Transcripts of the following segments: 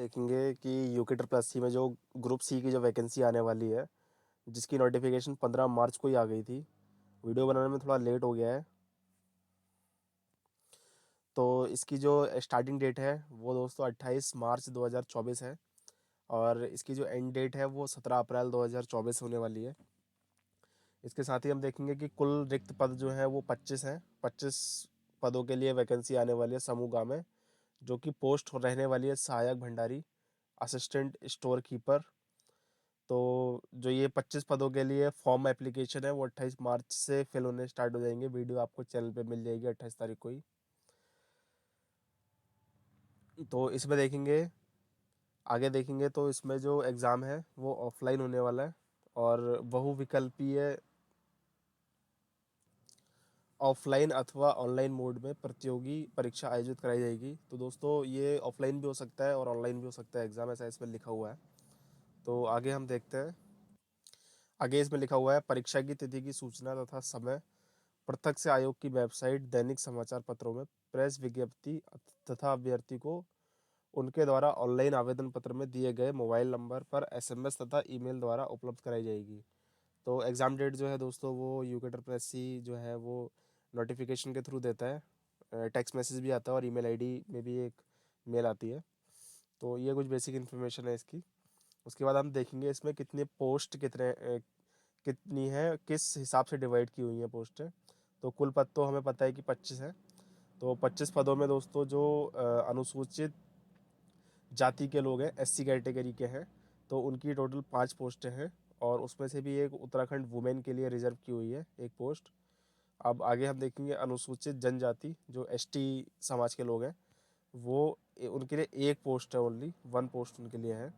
देखेंगे कि UK triple S C में जो ग्रुप सी की जो वैकेंसी आने वाली है, जिसकी नोटिफिकेशन 15 मार्च को ही आ गई थी। वीडियो बनाने में थोड़ा लेट हो गया है। तो इसकी जो स्टार्टिंग डेट है वो दोस्तों 28 मार्च 2024 है, और इसकी जो एंड डेट है वो 17 अप्रैल 2024 होने वाली है। इसके साथ ही हम देखेंगे कि कुल रिक्त पद जो है वो 25 हैं। 25 पदों के लिए वैकेंसी आने वाली है समूह गा में, जो कि पोस्ट रहने वाली है सहायक भंडारी, असिस्टेंट स्टोर कीपर। तो जो ये 25 पदों के लिए फॉर्म एप्लीकेशन है वो 28 मार्च से फिल होने स्टार्ट हो जाएंगे। वीडियो आपको चैनल पे मिल जाएगी 28 तारीख को ही। तो इसमें देखेंगे, आगे देखेंगे तो इसमें जो एग्ज़ाम है वो ऑफलाइन होने वाला है, और बहुविकल्पीय ऑफलाइन अथवा ऑनलाइन मोड में प्रतियोगी परीक्षा आयोजित कराई जाएगी। तो दोस्तों ये ऑफलाइन भी हो सकता है और ऑनलाइन भी हो सकता है एग्ज़ाम, ऐसा इसमें लिखा हुआ है। तो आगे हम देखते हैं। आगे इसमें लिखा हुआ है, परीक्षा की तिथि की सूचना तथा समय पृथक से आयोग की वेबसाइट, दैनिक समाचार पत्रों में प्रेस विज्ञप्ति तथा अभ्यर्थी को उनके द्वारा ऑनलाइन आवेदन पत्र में दिए गए मोबाइल नंबर पर एसएमएस तथा ईमेल द्वारा उपलब्ध कराई जाएगी। तो एग्ज़ाम डेट जो है दोस्तों वो यूके ट्रिपल एस सी जो है वो नोटिफिकेशन के थ्रू देता है। टेक्स्ट मैसेज भी आता है और ईमेल आईडी में भी एक मेल आती है। तो ये कुछ बेसिक इन्फॉर्मेशन है इसकी। उसके बाद हम देखेंगे इसमें कितने पोस्ट कितनी है, किस हिसाब से डिवाइड की हुई हैं पोस्टें। तो कुल पद तो हमें पता है कि 25 है। तो 25 पदों में दोस्तों जो अनुसूचित जाति के लोग हैं, एससी कैटेगरी के हैं, तो उनकी टोटल 5 पोस्टें हैं, और उसमें से भी एक उत्तराखंड वुमेन के लिए रिजर्व की हुई है एक पोस्ट। अब आगे हम देखेंगे अनुसूचित जनजाति जो एसटी समाज के लोग हैं, वो उनके लिए एक पोस्ट है, ओनली 1 पोस्ट उनके लिए है।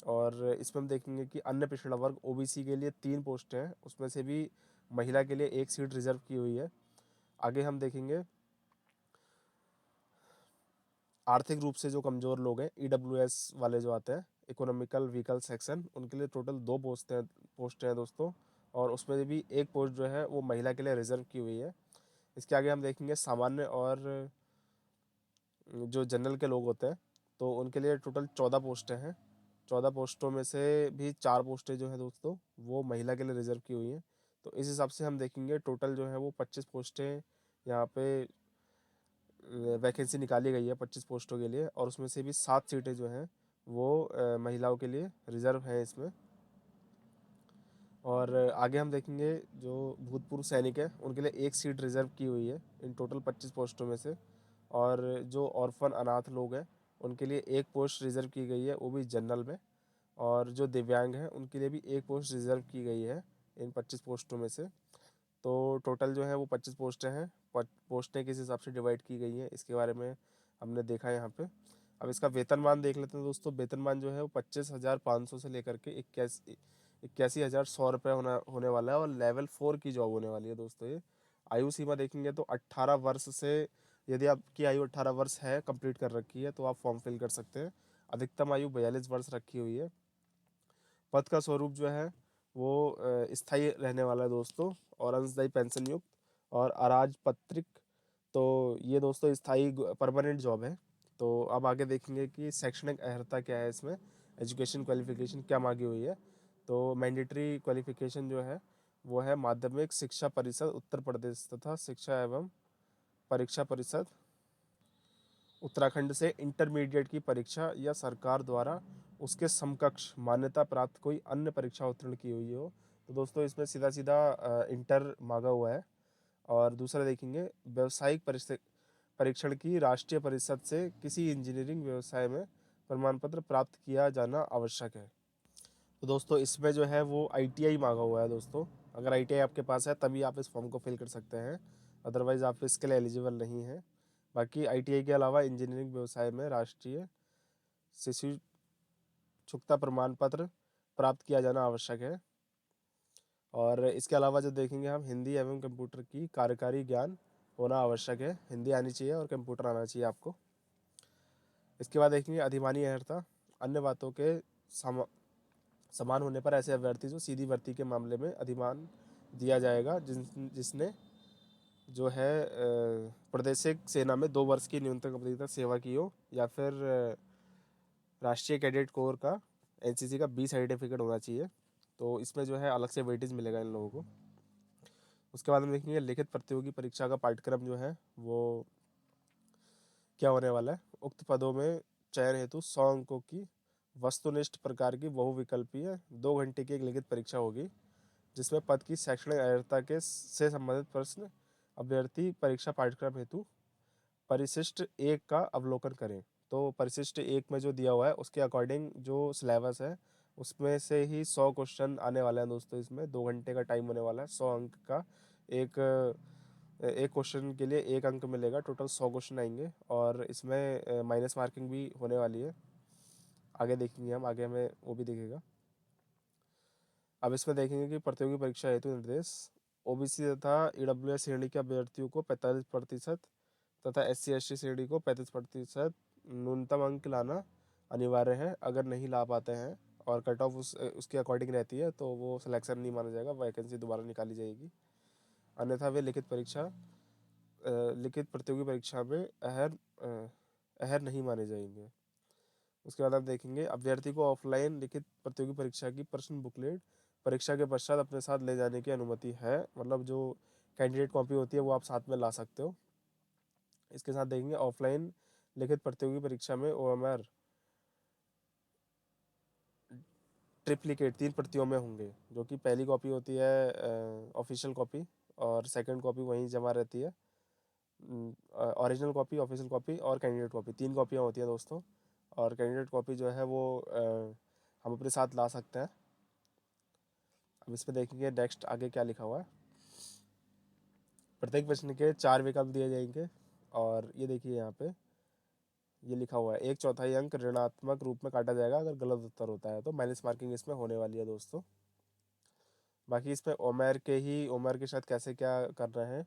और इसमें हम देखेंगे कि अन्य पिछड़ा वर्ग ओबीसी के लिए 3 पोस्ट हैं, उसमें से भी महिला के लिए एक सीट रिजर्व की हुई है। आगे हम देखेंगे आर्थिक रूप से जो कमज़ोर लोग हैं, ईडब्ल्यूएस वाले जो आते हैं, इकोनॉमिकल व्हीकल सेक्शन, उनके लिए टोटल 2 पोस्ट हैं दोस्तों, और उसमें भी एक पोस्ट जो है वो महिला के लिए रिजर्व की हुई है। इसके आगे हम देखेंगे सामान्य और जो जनरल के लोग होते हैं, तो उनके लिए टोटल 14 पोस्टें हैं। 14 पोस्टों में से भी 4 पोस्टें जो हैं दोस्तों वो महिला के लिए रिजर्व की हुई हैं। तो इस हिसाब से हम देखेंगे टोटल जो है वो 25 पोस्टें यहाँ पे वैकेंसी निकाली गई है 25 पोस्टों के लिए, और उसमें से भी 7 सीटें जो हैं वो महिलाओं के लिए रिजर्व हैं इसमें। और आगे हम देखेंगे जो भूतपूर्व सैनिक हैं उनके लिए एक सीट रिजर्व की हुई है इन टोटल 25 पोस्टों में से। और जो ऑर्फन अनाथ लोग हैं उनके लिए एक पोस्ट रिजर्व की गई है, वो भी जनरल में। और जो दिव्यांग हैं उनके लिए भी एक पोस्ट रिजर्व की गई है इन 25 पोस्टों में से। तो टोटल जो है वो 25 पोस्टें हैं। पोस्टें किस हिसाब से डिवाइड की गई हैं इसके बारे में हमने देखा है यहाँ पे। अब इसका वेतनमान देख लेते हैं दोस्तों। वेतनमान जो है वो 25,500 से लेकर के 81,100 रुपये होने वाला है, और लेवल 4 की जॉब होने वाली है दोस्तों ये। आयु सीमा देखेंगे तो 18 वर्ष से, यदि आपकी आयु 18 वर्ष है, कंप्लीट कर रखी है, तो आप फॉर्म फिल कर सकते हैं। अधिकतम आयु 42 वर्ष रखी हुई है। पद का स्वरूप जो है वो स्थायी रहने वाला है दोस्तों, और अंशदायी पेंशन युक्त और अराजपत्रित। तो ये दोस्तों स्थायी परमानेंट जॉब है। तो अब आगे देखेंगे कि शैक्षणिक अर्हता क्या है इसमें, एजुकेशन क्वालिफिकेशन क्या मांगी हुई है। तो मैंडेटरी क्वालिफिकेशन जो है वो है माध्यमिक शिक्षा परिषद उत्तर प्रदेश तथा शिक्षा एवं परीक्षा परिषद उत्तराखंड से इंटरमीडिएट की परीक्षा या सरकार द्वारा उसके समकक्ष मान्यता प्राप्त कोई अन्य परीक्षा उत्तीर्ण की हुई हो। तो दोस्तों इसमें सीधा सीधा इंटर मांगा हुआ है। और दूसरा देखेंगे व्यावसायिक परीक्षण की राष्ट्रीय परिषद से किसी इंजीनियरिंग व्यवसाय में प्रमाण पत्र प्राप्त किया जाना आवश्यक है। तो दोस्तों इसमें जो है वो आईटीआई मांगा हुआ है दोस्तों। अगर आईटीआई आपके पास है तभी आप इस फॉर्म को फिल कर सकते हैं, अदरवाइज़ आप इसके लिए एलिजिबल नहीं हैं। बाकी आईटीआई के अलावा इंजीनियरिंग व्यवसाय में राष्ट्रीय शिशु छूता प्रमाण पत्र प्राप्त किया जाना आवश्यक है। और इसके अलावा जो देखेंगे हम, हिंदी एवं कंप्यूटर की कार्यकारी ज्ञान होना आवश्यक है। हिंदी आनी चाहिए और कंप्यूटर आना चाहिए आपको। इसके बाद देखेंगे अधिमानी अर्हता। अन्य बातों के समान होने पर ऐसे अभ्यर्थी जो सीधी भर्ती के मामले में अधिमान दिया जाएगा जिसने जो है प्रादेशिक सेना में 2 वर्ष की न्यूनतम अवधि तक सेवा की हो, या फिर राष्ट्रीय कैडेट कोर का, एनसीसी का बी सर्टिफिकेट होना चाहिए। तो इसमें जो है अलग से वेटेज मिलेगा इन लोगों को। उसके बाद हम देखेंगे लिखित प्रतियोगी परीक्षा का पाठ्यक्रम जो है वो क्या होने वाला है। उक्त पदों में चयन हेतु 100 अंकों की वस्तुनिष्ठ प्रकार की बहुविकल्पीय 2 घंटे की एक लिखित परीक्षा होगी, जिसमें पद की शैक्षणिक अर्हता के से संबंधित प्रश्न अभ्यर्थी परीक्षा पाठ्यक्रम हेतु परिशिष्ट 1 का अवलोकन करें। तो परिशिष्ट 1 में जो दिया हुआ है उसके अकॉर्डिंग जो सिलेबस है उसमें से ही 100 क्वेश्चन आने वाले हैं दोस्तों। इसमें 2 घंटे का टाइम होने वाला है। 100 अंक का एक एक क्वेश्चन के लिए 1 अंक मिलेगा। टोटल 100 क्वेश्चन आएंगे और इसमें माइनस मार्किंग भी होने वाली है। आगे देखेंगे हम, आगे हमें वो भी दिखेगा। अब इसमें देखेंगे कि प्रतियोगी परीक्षा हेतु निर्देश। ओबीसी तथा ईडब्ल्यूएस श्रेणी के अभ्यर्थियों को 45% तथा SC/ST श्रेणी को 35% न्यूनतम अंक लाना अनिवार्य है। अगर नहीं ला पाते हैं और कट ऑफ उसके अकॉर्डिंग रहती है तो वो सिलेक्शन नहीं माना जाएगा, वैकेंसी दोबारा निकाली जाएगी। अन्यथा वे लिखित प्रतियोगी परीक्षा में अहर नहीं माने जाएंगे। उसके बाद आप देखेंगे अभ्यर्थी को ऑफलाइन लिखित प्रतियोगी परीक्षा की प्रश्न बुकलेट परीक्षा के पश्चात अपने साथ ले जाने की अनुमति है। मतलब जो कैंडिडेट कॉपी होती है वो आप साथ में ला सकते हो। इसके साथ देखेंगे ऑफलाइन लिखित प्रतियोगी परीक्षा में OMR ट्रिप्लिकेट 3 प्रतियों में होंगे, जो कि पहली कॉपी होती है ऑफिशियल कॉपी और सेकंड कॉपी वहीं जमा रहती है। ओरिजिनल कॉपी, ऑफिशियल कॉपी और कैंडिडेट कॉपी, 3 कॉपियाँ होती हैं दोस्तों। और कैंडिडेट कॉपी जो है वो हम अपने साथ ला सकते हैं। अब इस पर देखेंगे नेक्स्ट आगे क्या लिखा हुआ है। प्रत्येक प्रश्न के 4 विकल्प दिए जाएंगे और ये देखिए यहाँ पे ये लिखा हुआ है 1/4 अंक ऋणात्मक रूप में काटा जाएगा अगर गलत उत्तर होता है, तो माइनस मार्किंग इसमें होने वाली है दोस्तों। बाकी इसमें ओमर के साथ कैसे क्या करना है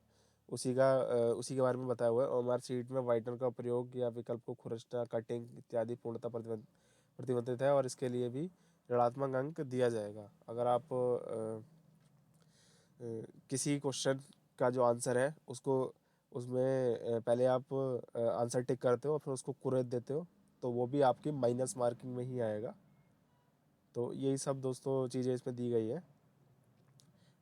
उसी के बारे में बताया हुआ है। ओमर सीट में वाइटनर का प्रयोग या विकल्प को खुरचना, कटिंग इत्यादि पूर्णतः प्रतिबंधित है और इसके लिए भी ऋणात्मक अंक दिया जाएगा। अगर आप किसी क्वेश्चन का जो आंसर है उसको उसमें पहले आप आंसर टिक करते हो फिर उसको कुरेद देते हो तो वो भी आपकी माइनस मार्किंग में ही आएगा। तो यही सब दोस्तों चीज़ें इसमें दी गई है।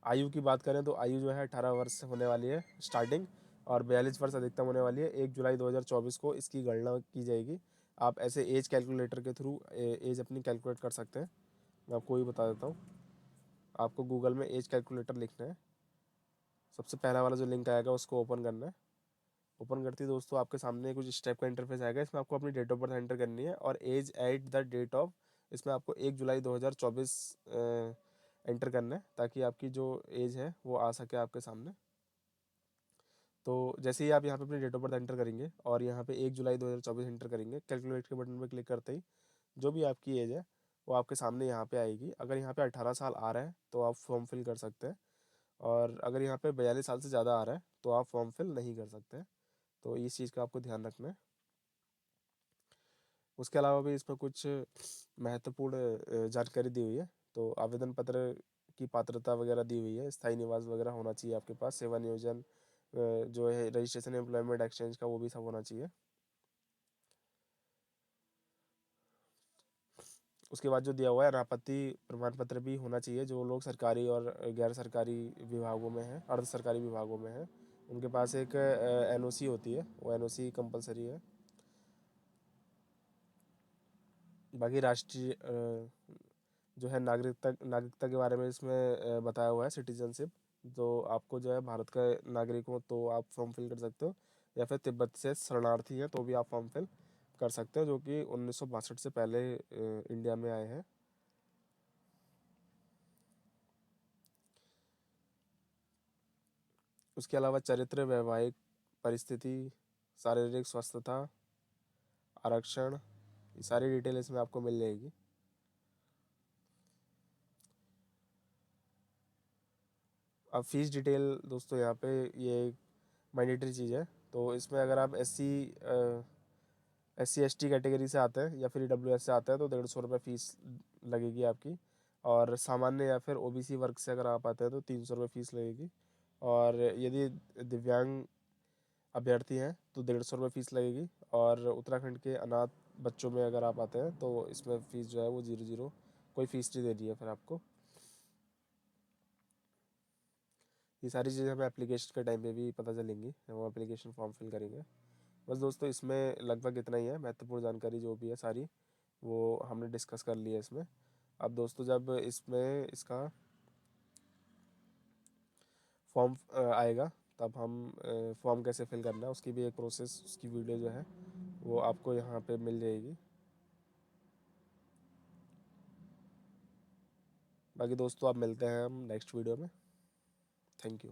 आयु की बात करें तो आयु जो है 18 वर्ष से होने वाली है स्टार्टिंग और 42 वर्ष अधिकतम होने वाली है। 1 जुलाई 2024 को इसकी गणना की जाएगी। आप ऐसे एज कैलकुलेटर के थ्रू एज अपनी कैलकुलेट कर सकते हैं। मैं आपको वही बता देता हूँ। आपको गूगल में एज कैलकुलेटर लिखना है। सबसे पहला वाला जो लिंक आएगा उसको ओपन करना है। ओपन करते ही दोस्तों आपके सामने कुछ स्टेप का इंटरफेस आएगा। इसमें आपको अपनी डेट ऑफ बर्थ एंटर करनी है और age at the date of, इसमें आपको 1 जुलाई 2024 एंटर करना है ताकि आपकी जो एज है वो आ सके आपके सामने। तो जैसे ही आप यहाँ पे अपनी डेट ऑफ बर्थ एंटर करेंगे और यहाँ पे 1 जुलाई 2024 एंटर करेंगे, कैलकुलेट के बटन पर क्लिक करते ही जो भी आपकी एज है वो आपके सामने यहाँ पे आएगी। अगर यहाँ पे 18 साल आ रहा है तो आप फॉर्म फिल कर सकते हैं और अगर यहाँ पे 42 साल से ज़्यादा आ रहा है तो आप फॉर्म फिल नहीं कर सकते। तो इस चीज़ का आपको ध्यान रखना है। उसके अलावा भी इसमें कुछ महत्वपूर्ण जानकारी दी हुई है। तो आवेदन पत्र की पात्रता वगैरह दी हुई है। स्थायी निवास वगैरह होना चाहिए आपके पास। सेवा नियोजन जो है रजिस्ट्रेशन एम्प्लॉयमेंट एक्सचेंज का वो भी सब होना चाहिए। उसके बाद जो दिया हुआ है अनापत्ति प्रमाण पत्र भी होना चाहिए। जो लोग सरकारी और गैर सरकारी विभागों में हैं, अर्ध सरकारी विभागों में हैं, उनके पास एक NOC होती है, वो NOC कंपलसरी है। बाकी राष्ट्रीय जो है नागरिकता के बारे में इसमें बताया हुआ है सिटीजनशिप। तो आपको जो है भारत का नागरिक हो तो आप फॉर्म फिल कर सकते हो, या फिर तिब्बत से शरणार्थी हैं तो भी आप फॉर्म फिल कर सकते हो, जो कि 1962 से पहले इंडिया में आए हैं। उसके अलावा चरित्र, वैवाहिक परिस्थिति, शारीरिक स्वस्थता, आरक्षण, ये सारी डिटेल इसमें आपको मिल जाएगी। अब फीस डिटेल दोस्तों यहाँ पे ये मैंडेटरी चीज़ है। तो इसमें अगर आप SC/ST कैटेगरी से आते हैं या फिर EWS से आते हैं तो 150 रुपये फ़ीस लगेगी आपकी। और सामान्य या फिर OBC वर्ग से अगर आप आते हैं तो 300 रुपये फ़ीस लगेगी। और यदि दिव्यांग अभ्यर्थी हैं तो 150 रुपये फ़ीस लगेगी। और उत्तराखंड के अनाथ बच्चों में अगर आप आते हैं तो इसमें फ़ीस जो है वो 0 कोई फ़ीस नहीं देनी है फिर आपको। ये सारी चीज़ें हमें एप्लीकेशन के टाइम पे भी पता चलेंगी, हम एप्लीकेशन फॉर्म फिल करेंगे। बस दोस्तों इसमें लगभग इतना ही है, महत्वपूर्ण जानकारी जो भी है सारी वो हमने डिस्कस कर ली है इसमें। अब दोस्तों जब इसमें इसका फॉर्म आएगा तब हम फॉर्म कैसे फिल करना है उसकी भी एक प्रोसेस, उसकी वीडियो जो है वो आपको यहाँ पे मिल जाएगी। बाकी दोस्तों आप मिलते हैं हम नेक्स्ट वीडियो में। Thank you.